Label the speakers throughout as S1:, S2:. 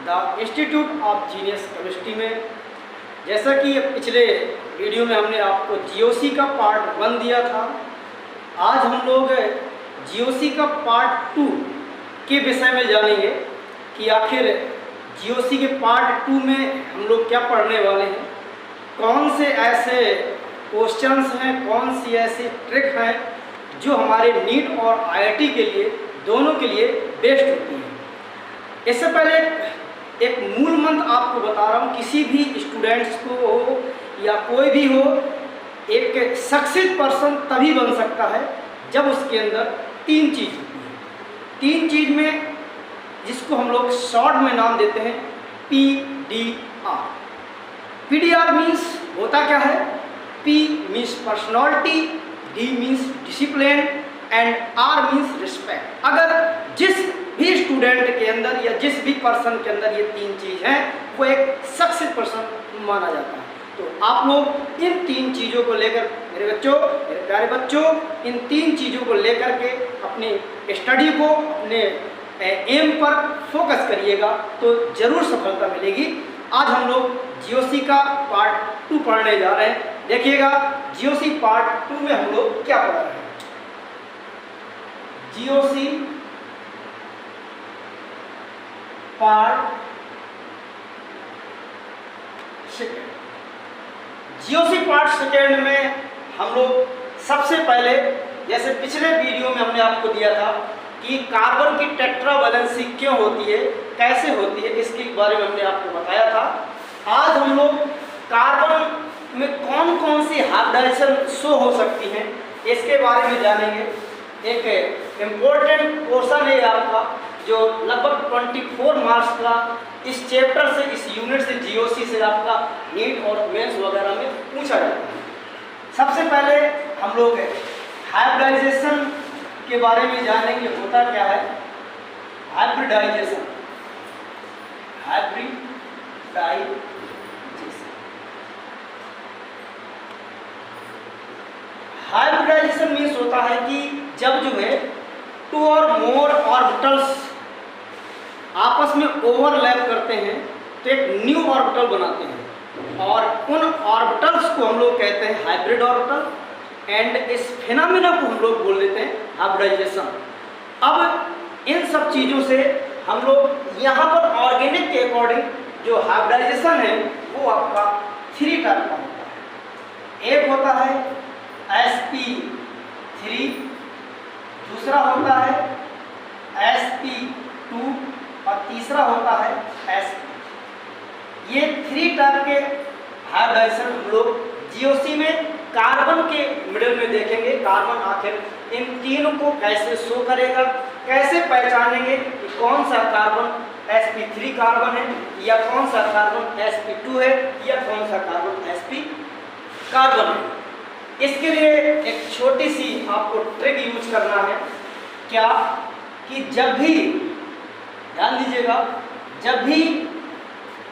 S1: The institute of genius chemistry में। जैसा कि पिछले वीडियो में हमने आपको जीओसी का पार्ट 1 दिया था, आज हम लोग जीओसी का पार्ट 2 के विषय में जानेंगे कि आखिर जीओसी के पार्ट 2 में हम लोग क्या पढ़ने वाले हैं, कौन से ऐसे क्वेश्चंस हैं, कौन सी ऐसी ट्रिक हैं जो हमारे नीट और आईआईटी के लिए दोनों के लिए बेस्ट होती है। इससे पहले एक मूल मंत्र आपको बता रहा हूँ, किसी भी स्टूडेंट्स को हो या कोई भी हो, एक सक्सेस पर्सन तभी बन सकता है जब उसके अंदर 3 चीज़ होती है। 3 चीज़ में जिसको हम लोग शॉर्ट में नाम देते हैं PDR। PDR मीन्स होता क्या है? P means personality, D means discipline and R means respect. अगर जिस भी स्टूडेंट के अंदर या जिस भी पर्सन के अंदर ये 3 चीज़ हैं, वो एक सक्सेस पर्सन माना जाता है। तो आप लोग इन 3 चीज़ों को लेकर, मेरे बच्चों, मेरे प्यारे बच्चों, इन 3 चीज़ों को लेकर के अपनी स्टडी को, अपने एम पर फोकस करिएगा तो ज़रूर सफलता मिलेगी। आज हम लोग जीओसी का पार्ट 2 पढ़ने जा रहे हैं। देखिएगा जीओसी पार्ट 2 में हम लोग क्या पढ़ रहे हैं। जीओसी पार्ट 2, जीओसी पार्ट 2 में हम लोग सबसे पहले, जैसे पिछले वीडियो में हमने आपको दिया था कि कार्बन की टेट्रा वैलेंसी क्यों होती है, कैसे होती है, इसके बारे में हमने आपको बताया था। आज हम लोग कार्बन में कौन कौन सी हाइब्रिडाइजेशन शो हो सकती हैं, इसके बारे में जानेंगे। एक इम्पोर्टेंट पोर्शन है आपका, जो लगभग 24 मार्क्स का इस चैप्टर से, इस यूनिट से, जीओसी से आपका नीट और मेंस वगैरह में पूछा जाता है। सबसे पहले हम लोग हाइब्रिडाइजेशन के बारे में जानेंगे। होता क्या है हाइब्रिडाइजेशन? हाइब्रिडाइजेशन मीन्स होता है कि जब जो है 2 और मोर ऑर्बिटल्स आपस में ओवरलैप करते हैं तो एक न्यू ऑर्बिटल बनाते हैं, और उन ऑर्बिटल्स को हम लोग कहते हैं हाइब्रिड ऑर्बिटल, एंड इस फिनोमेना को हम लोग बोल देते हैं हाइब्रिडाइजेशन। अब इन सब चीज़ों से हम लोग यहाँ पर ऑर्गेनिक के अकॉर्डिंग जो हाइब्रिडाइजेशन है वो आपका 3 टाइप का होता है। एक होता है sp3, दूसरा होता है sp2 और तीसरा होता है sp। ये 3 टाइप के हाइब्रिडाइजेशन हम लोग जीओसी में कार्बन के मिडिल में देखेंगे। कार्बन आखिर इन तीनों को कैसे शो करेगा, कैसे पहचानेंगे कि कौन सा कार्बन sp3 कार्बन है, या कौन सा कार्बन sp2 है, या कौन सा कार्बन sp कार्बन है। इसके लिए एक छोटी सी आपको ट्रिक यूज करना है। क्या कि जब भी, ध्यान दीजिएगा, जब भी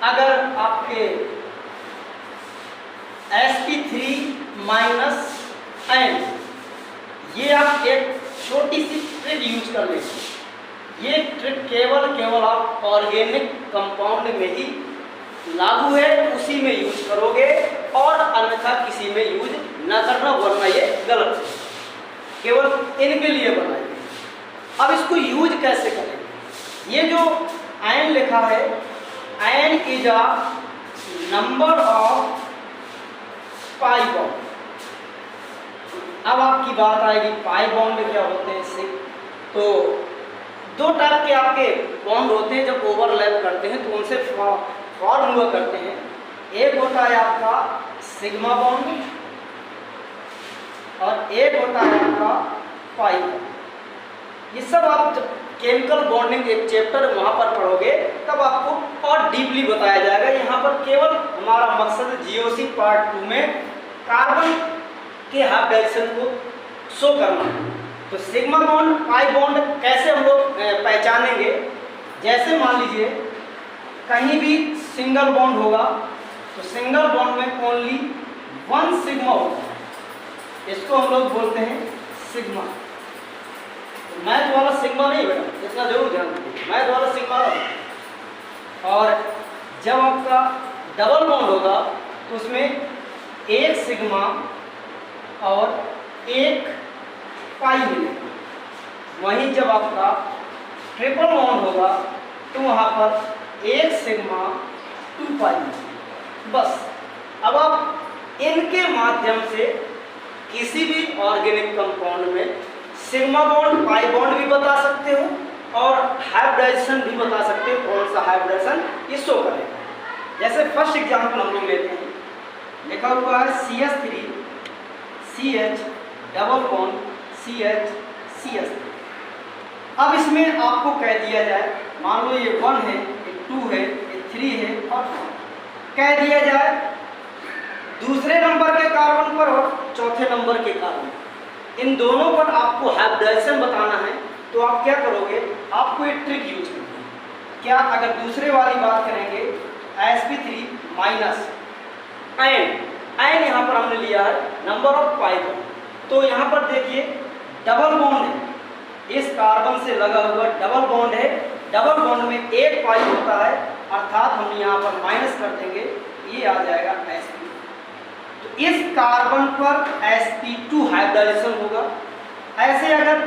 S1: अगर आपके sp3 माइनस n, ये आप एक छोटी सी ट्रिक यूज कर लेंगे। ये ट्रिक केवल आप ऑर्गेनिक कंपाउंड में ही लागू है, उसी में यूज करोगे, और अन्यथा किसी में यूज ना करना, वरना ये गलत है। केवल इनके लिए बनाए। अब इसको यूज कैसे करें? ये जो आयन लिखा है, ion is a number of pi bond. अब आपकी बात आएगी पाई बॉन्ड क्या होते हैं इससे। तो 2 टाइप के आपके बॉन्ड होते हैं, जब ओवरलैप करते हैं तो उनसे फॉर्म हुआ करते हैं। एक होता है आपका सिग्मा बॉन्ड और एक होता है आपका पाई बॉन्ड। ये सब आप जब केमिकल बॉन्डिंग एक चैप्टर वहाँ पर पढ़ोगे तब आपको और डीपली बताया जाएगा। यहाँ पर केवल हमारा मकसद जीओसी पार्ट 2 में कार्बन के हाइब्रिडाइजेशन को शो करना है। तो सिग्मा बॉन्ड, पाई बॉन्ड कैसे हम लोग पहचानेंगे? जैसे मान लीजिए कहीं भी सिंगल बॉन्ड होगा तो सिंगल बॉन्ड में ओनली 1 सिग्मा होता है, इसको हम लोग बोलते हैं सिग्मा। मैथ वाला सिग्मा नहीं बेटा, इतना जरूर ध्यान दीजिए, मैथ वाला सिग्मा। और जब आपका डबल बॉन्ड होगा तो उसमें एक सिग्मा और एक पाई मिलेगा। वहीं जब आपका ट्रिपल बॉन्ड होगा तो वहाँ पर एक सिग्मा 2 पाई मिलेगा। बस अब आप इनके माध्यम से किसी भी ऑर्गेनिक कंपाउंड में सिग्मा बॉन्ड पाई बॉन्ड भी बता सकते हो और हाइब्रिडाइजेशन भी बता सकते हो, कौन सा हाइब्रिडाइजेशन ये शो करेगा। जैसे फर्स्ट एग्जांपल हम लोग लेते हैं, लिखा हुआ है CH3 CH double bond CH CH3। अब इसमें आपको कह दिया जाए, मान लो ये 1 है, ये 2 है, ये 3 है और 4, कह दिया जाए दूसरे नंबर के कार्बन पर और चौथे नंबर के कार्बन, इन दोनों पर आपको हाइब्रिडाइजेशन बताना है। तो आप क्या करोगे, आपको एक ट्रिक यूज करनी है। क्या, अगर दूसरे वाली बात करेंगे sp3 माइनस एन यहाँ पर हमने लिया है नंबर ऑफ पाई बॉन्ड, तो यहाँ पर देखिए डबल बॉन्ड है, इस कार्बन से लगा हुआ डबल बॉन्ड है, डबल बॉन्ड में एक पाई होता है, अर्थात हम यहाँ पर माइनस कर देंगे, ये आ जाएगा sp। तो इस कार्बन पर sp2 हाइब्रिडाइजेशन होगा। ऐसे अगर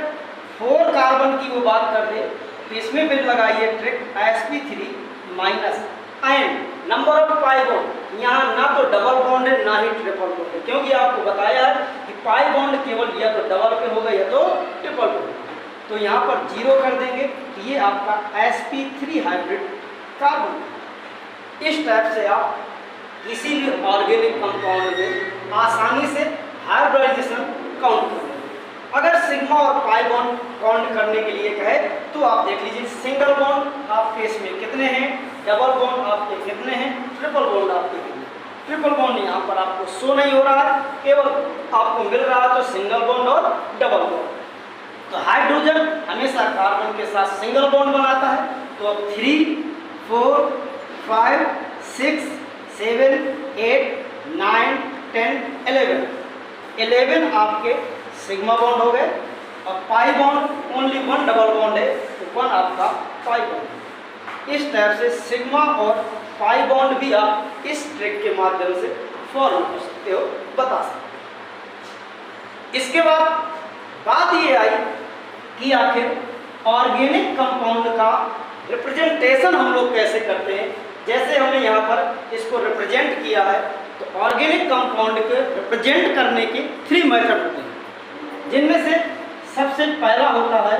S1: 4 कार्बन की वो बात कर दे तो इसमें फिर लगाइए trick sp3 minus N number of pi bond, यहाँ ना तो डबल बॉन्ड है ना ही ट्रिपल बॉन्ड है, क्योंकि आपको बताया है कि पाई बॉन्ड केवल या तो डबल पे होगा या तो ट्रिपल पे होगा। तो यहाँ पर 0 कर देंगे तो ये आपका sp3 हाइब्रिड कार्बन। इस टाइप से आप किसी भी ऑर्गेनिक कंपाउंड में आसानी से हाइब्रिडाइजेशन काउंट कर लेंगे। अगर सिग्मा और पाई बॉन्ड काउंट करने के लिए कहे तो आप देख लीजिए सिंगल बॉन्ड आपके इसमें कितने हैं, डबल बॉन्ड आपके कितने हैं, ट्रिपल बॉन्ड आपके कितने हैं। ट्रिपल बॉन्ड यहाँ पर आपको शो नहीं हो रहा है, केवल आपको मिल रहा है तो सिंगल बॉन्ड और डबल बॉन्ड। तो हाइड्रोजन हमेशा कार्बन के साथ सिंगल बॉन्ड बनाता है। तो अब 3 4 5 6 7 8 9 10 11 आपके सिग्मा बॉन्ड हो गए और pi bond only 1 double bond है तो 1 आपका पाई बॉन्ड। इस टाइप से सिग्मा और पाई बॉन्ड भी आप इस ट्रिक के माध्यम से फॉर्म कर सकते हो, बता सकते। इसके बाद बात ये आई कि आखिर ऑर्गेनिक कंपाउंड का रिप्रेजेंटेशन हम लोग कैसे करते हैं। जैसे हमने यहाँ पर इसको रिप्रेजेंट किया है, तो ऑर्गेनिक कंपाउंड को रिप्रेजेंट करने के 3 मेथड होते हैं, जिनमें से सबसे पहला होता है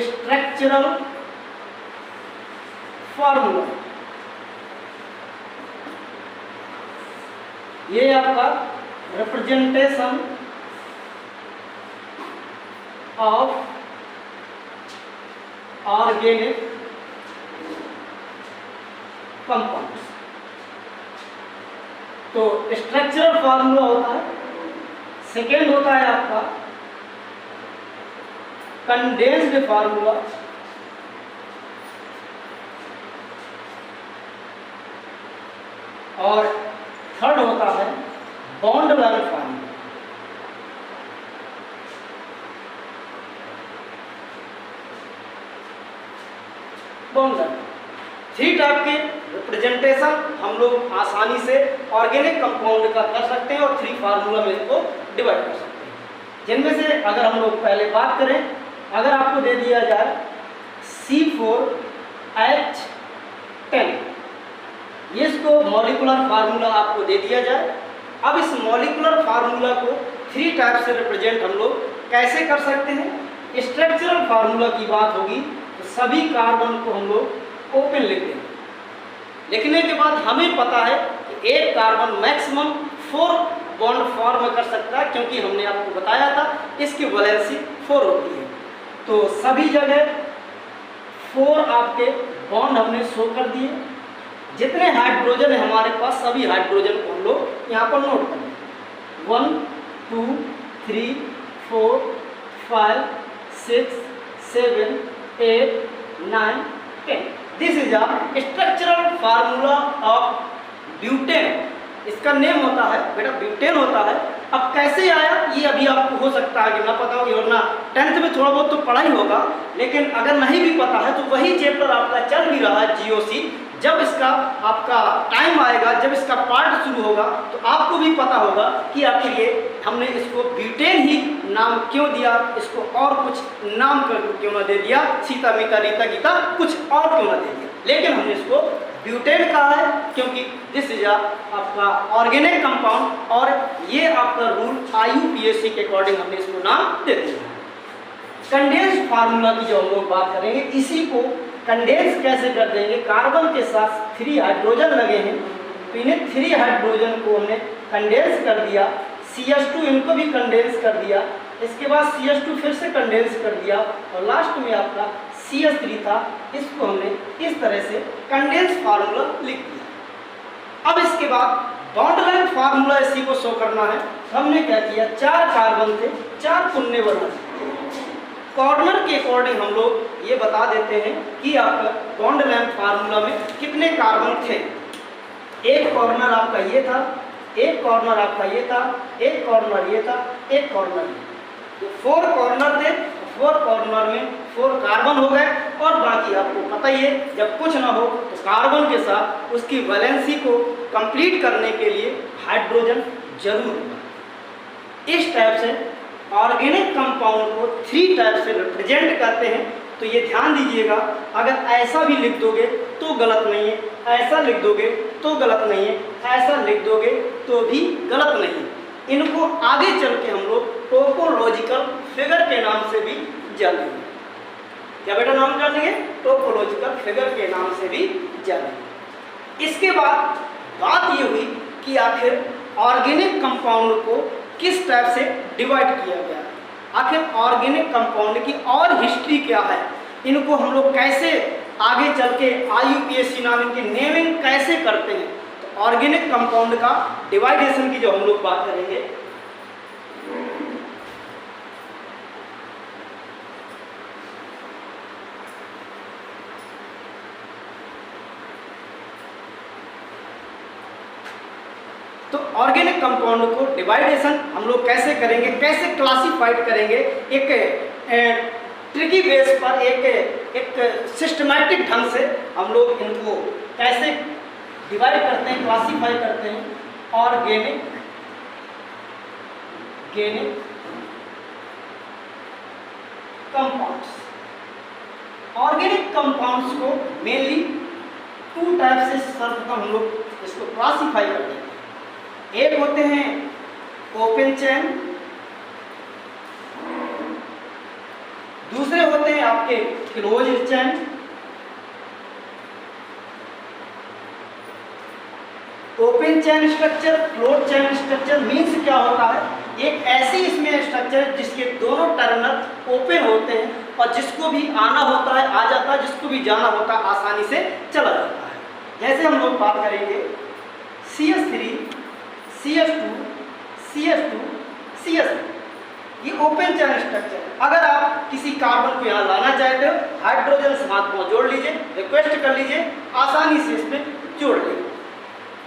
S1: स्ट्रक्चरल फॉर्मूला। ये आपका रिप्रेजेंटेशन ऑफ ऑर्गेनिक कंपाउंड्स। तो स्ट्रक्चरल फॉर्मूला होता है। सेकेंड होता है आपका कंडेंस्ड फार्मूला। और थर्ड होता है bond length formula. Bond length 3 type के रिप्रेजेंटेशन हम लोग आसानी से ऑर्गेनिक कंपाउंड का कर सकते हैं और 3 फार्मूला में इसको डिवाइड कर सकते हैं। जिनमें से अगर हम लोग पहले बात करें, अगर आपको दे दिया जाए C4H10, इसको मॉलिकुलर फार्मूला आपको दे दिया जाए। अब इस मॉलिकुलर फार्मूला को 3 टाइप से रिप्रेजेंट हम लोग कैसे कर सकते हैं। स्ट्रक्चरल फार्मूला की बात होगी तो सभी कार्बन को हम लोग ओपन लिख देंगे। लिखने के बाद हमें पता है कि एक कार्बन मैक्सिमम 4 बॉन्ड फॉर्म कर सकता है, क्योंकि हमने आपको बताया था इसकी वैलेंसी 4 होती है। तो सभी जगह 4 आपके बॉन्ड हमने शो कर दिए। जितने हाइड्रोजन है हमारे पास सभी हाइड्रोजन को हम लोग यहाँ पर नोट कर लेंगे। 1 2 3 4 5 6 7 8 9 10। This is a structural formula of butane. इसका नेम होता है बेटा ब्यूटेन होता है। अब कैसे आया ये अभी आपको हो सकता है कि ना पता हो, और ना 10th में थोड़ा बहुत तो पढ़ा ही होगा, लेकिन अगर नहीं भी पता है तो वही चैप्टर आपका चल भी रहा है जीओसी। जब इसका आपका टाइम आएगा, जब इसका पार्ट शुरू होगा तो आपको भी पता होगा कि आखिर ये हमने इसको ब्यूटेन ही नाम क्यों दिया, इसको और कुछ नाम क्यों ना दे दिया, सीता मीता रीता गीता कुछ और क्यों ना दे दिया, लेकिन हमने इसको ब्यूटेन कहा है क्योंकि दिस इज आपका ऑर्गेनिक कंपाउंड, और ये आपका रूल IUPAC के अकॉर्डिंग हमने इसको नाम दे दिया है। कंडेंस फार्मूला की जो हम लोग बात करेंगे, इसी को कंडेंस कैसे कर देंगे, कार्बन के साथ 3 हाइड्रोजन लगे हैं तो इन्हें 3 हाइड्रोजन को हमने कंडेंस कर दिया, CH2 इनको भी कंडेंस कर दिया, इसके बाद CH2 फिर से कंडेंस कर दिया और लास्ट में आपका CH3 था, इसको हमने इस तरह से कंडेंस फार्मूला लिख दिया। अब इसके बाद बॉन्ड लेंथ फार्मूला इसी को शो करना है। हमने क्या किया, 4 कार्बन थे, 4 पुण्य बना कॉर्नर के अकॉर्डिंग हम लोग ये बता देते हैं कि आपका बॉन्ड लेंथ फार्मूला में कितने कार्बन थे। एक कॉर्नर आपका ये था, एक कॉर्नर आपका ये था, एक कॉर्नर ये था, एक कॉर्नर ये, 4 कॉर्नर थे, 4 कॉर्नर में 4 कार्बन हो गए और बाकी आपको पता ही है जब कुछ ना हो तो कार्बन के साथ उसकी वैलेंसी को कंप्लीट करने के लिए हाइड्रोजन जरूर होगा। इस टाइप से ऑर्गेनिक कंपाउंड को 3 टाइप से रिप्रेजेंट करते हैं, तो ये ध्यान दीजिएगा। अगर ऐसा भी लिख दोगे तो गलत नहीं है, ऐसा लिख दोगे तो गलत नहीं है, ऐसा लिख दोगे तो भी गलत नहीं है। इनको आगे चल के हम लोग टोपोलॉजिकल फिगर के नाम से भी जानेंगे। क्या बेटा नाम जानेंगे? टोपोलॉजिकल फिगर के नाम से भी जानेंगे। इसके बाद बात ये हुई कि आखिर ऑर्गेनिक कंपाउंड को किस टाइप से डिवाइड किया गया, आखिर ऑर्गेनिक कंपाउंड की और हिस्ट्री क्या है, इनको हम लोग कैसे आगे चल के IUPAC नाम इनकी नेमिंग कैसे करते हैं। तो ऑर्गेनिक कंपाउंड का डिवाइडेशन की जो हम लोग बात करेंगे, तो ऑर्गेनिक कंपाउंड को डिवाइडेशन हम लोग कैसे करेंगे, कैसे क्लासिफाइड करेंगे, एक ट्रिकी बेस पर, एक सिस्टमैटिक ढंग से हम लोग इनको कैसे डिवाइड करते हैं, क्लासिफाई करते हैं। ऑर्गेनिक कंपाउंड्स, ऑर्गेनिक कंपाउंड्स को मेनली 2 टाइप से सर्वप्रथम हम लोग इसको क्लासिफाई करते हैं। एक होते हैं ओपन चेन, दूसरे होते हैं आपके close chain. Open chain structure, close chain structure means क्या होता है, एक ऐसी इसमें स्ट्रक्चर जिसके दोनों टर्मिनल ओपन होते हैं और जिसको भी आना होता है आ जाता है, जिसको भी जाना होता है आसानी से चला जाता है। जैसे हम लोग बात करेंगे CH3, CH2, CH2, CH3, ये ओपन चेन स्ट्रक्चर है। अगर आप किसी कार्बन को यहाँ लाना चाहते हो, हाइड्रोजन से हाथ पांव जोड़ लीजिए, रिक्वेस्ट कर लीजिए, आसानी से इसमें जोड़ लीजिए,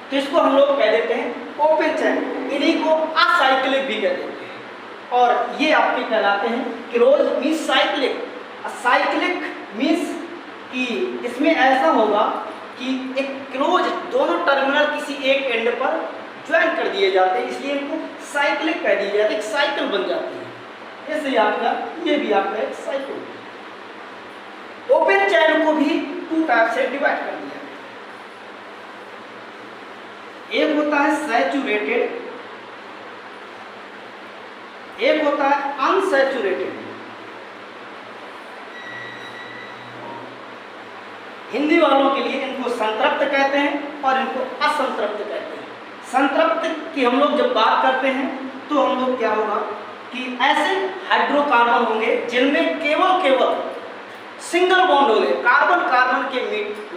S1: तो इसको हम लोग कह देते हैं ओपन चेन। इन्हीं को असाइक्लिक भी कह देते हैं और ये आपके कहलाते हैं close means cyclic. Cyclic means कि इसमें ऐसा होगा कि एक क्लोज दोनों टर्मिनल किसी एक एंड पर ज्वाइन कर दिए जाते हैं, इसलिए इनको साइक्लिक कह दिया जाता है, एक साइकिल बन जाती है। इसलिए आपका ये भी आपका एक साइकिल। ओपन चेन को भी 2 टाइप से डिवाइड कर दिया। एक होता है सैचुरेटेड, एक होता है अनसैचुरेटेड। हिंदी वालों के लिए इनको संतृप्त कहते हैं और इनको असंतृप्त कहते हैं। संतृप्त की हम लोग जब बात करते हैं तो हम लोग क्या होगा कि ऐसे हाइड्रोकार्बन होंगे जिनमें केवल सिंगल बॉन्ड होंगे, कार्बन कार्बन के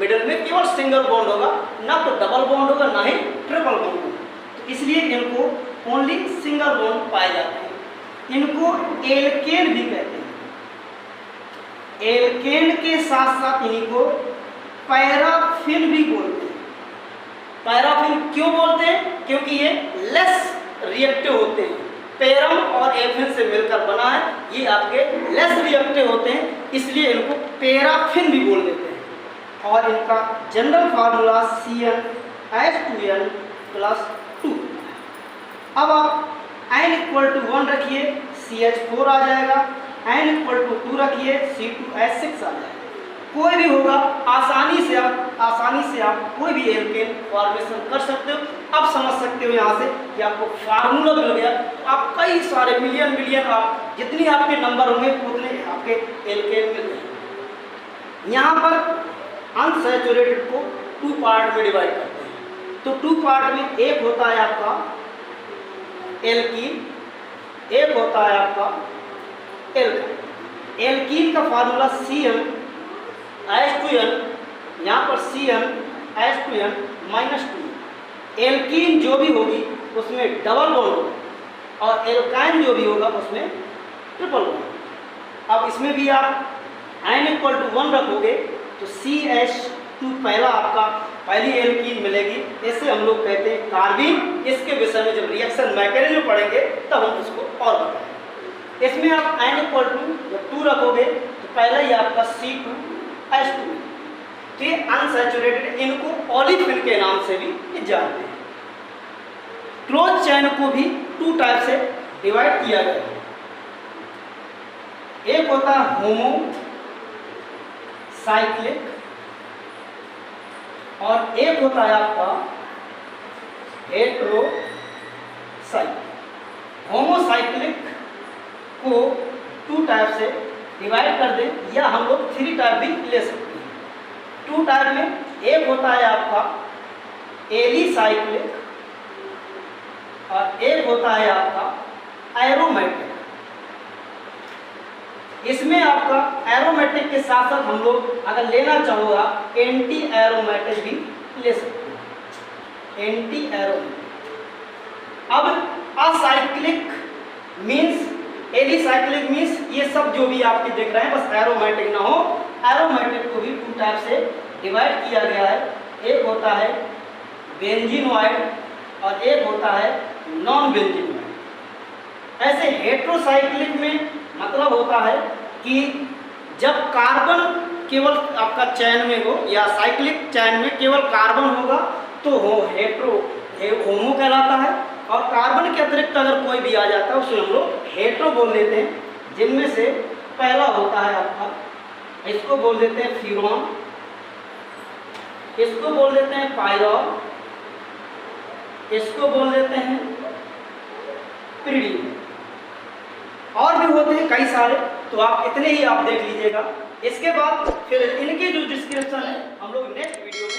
S1: मिडिल में केवल सिंगल बॉन्ड होगा, ना तो डबल बॉन्ड होगा ना ही ट्रिपल बॉन्ड होगा, तो इसलिए इनको ओनली सिंगल बॉन्ड पाए जाते हैं। इनको एल्केन भी कहते हैं। एल्केन के साथ साथ इन्हीं को पैराफिन भी बोलते हैं। पैराफिन क्यों बोलते हैं? क्योंकि ये लेस रिएक्टिव होते हैं, पेरम और एफिन से मिलकर बना है। ये आपके लेस रिएक्टिव होते हैं, इसलिए इनको पैराफिन भी बोल देते हैं। और इनका जनरल फार्मूला CnH2n+2। अब आप n=1 रखिए, CH4 आ जाएगा, n=2 रखिए, C2H6 आ जाएगा। कोई भी होगा, आसानी से आप कोई भी एल्केन फॉर्मेशन कर सकते हो। अब समझ सकते हो यहाँ से कि आपको फार्मूला मिल गया, तो आप कई सारे मिलियन आप जितनी आपके नंबर होंगे उतने आपके एल्केन मिल जाएंगे। यहाँ पर अनसैचुरेटेड को 2 पार्ट में डिवाइड करते हैं। तो 2 पार्ट में एक होता है आपका एल्कीन, एक होता है आपका एल्काइन। एल्कीन का फार्मूला CnH2n, यहाँ पर CnH2n-2। एल्कीन जो भी होगी उसमें डबल बॉन्ड होगा और एल्काइन जो भी होगा उसमें ट्रिपल बॉन्ड। अब इसमें भी आप n=1 रखोगे तो CH2 पहली एल्कीन मिलेगी। इसे हम लोग कहते हैं कार्बिन। इसके विषय में जब रिएक्शन मैकेनिज्म पढ़ेंगे तब हम इसको और बताएंगे। इसमें आप n=2 रखोगे तो पहला ही आपका C2H2। तो ये अनसैचुरेटेड, इनको ओलिफिन के नाम से भी जानते हैं। क्लोज चैन को भी 2 टाइप से डिवाइड किया गया है। एक होता है होमो साइक्लिक और एक होता है आपका हेटेरो साइक्लिक। होमोसाइक्लिक को 2 टाइप से डिवाइड कर दें या हम लोग 3 टाइप भी ले सकते हैं। 2 टाइप में एक होता है आपका एलिसाइक्लिक और एक होता है आपका एरोमेटिक। इसमें आपका एरोमेटिक के साथ साथ हम लोग अगर लेना चाहोगा एंटी एरोमेटिक भी ले सकते हैं, एंटी एरोमेटिक। अब असाइक्लिक मीन्स, एलिसाइक्लिक मीन्स ये सब जो भी आपके देख रहे हैं, बस एरोमेटिक ना हो। एरोमेटिक को भी 2 टाइप से डिवाइड किया गया है। एक होता है बेंजीनोइड और एक होता है नॉन बेंजीनोइड। ऐसे हेटेरोसाइक्लिक में मतलब होता है कि जब कार्बन केवल आपका चैन में हो या साइक्लिक चैन में केवल कार्बन होगा तो होमो कहलाता है। और कार्बन के अतिरिक्त अगर कोई भी आ जाता है उसे हम लोग हेटेरो बोल देते हैं। जिनमें से पहला होता है आपका, इसको बोल देते हैं फ्यूरॉन, इसको बोल देते हैं पायरॉन, इसको बोल देते हैं पिरिडियम। और भी होते हैं कई सारे, तो आप इतने ही आप देख लीजिएगा। इसके बाद फिर इनके जो डिस्क्रिप्शन है हम लोग नेक्स्ट वीडियो में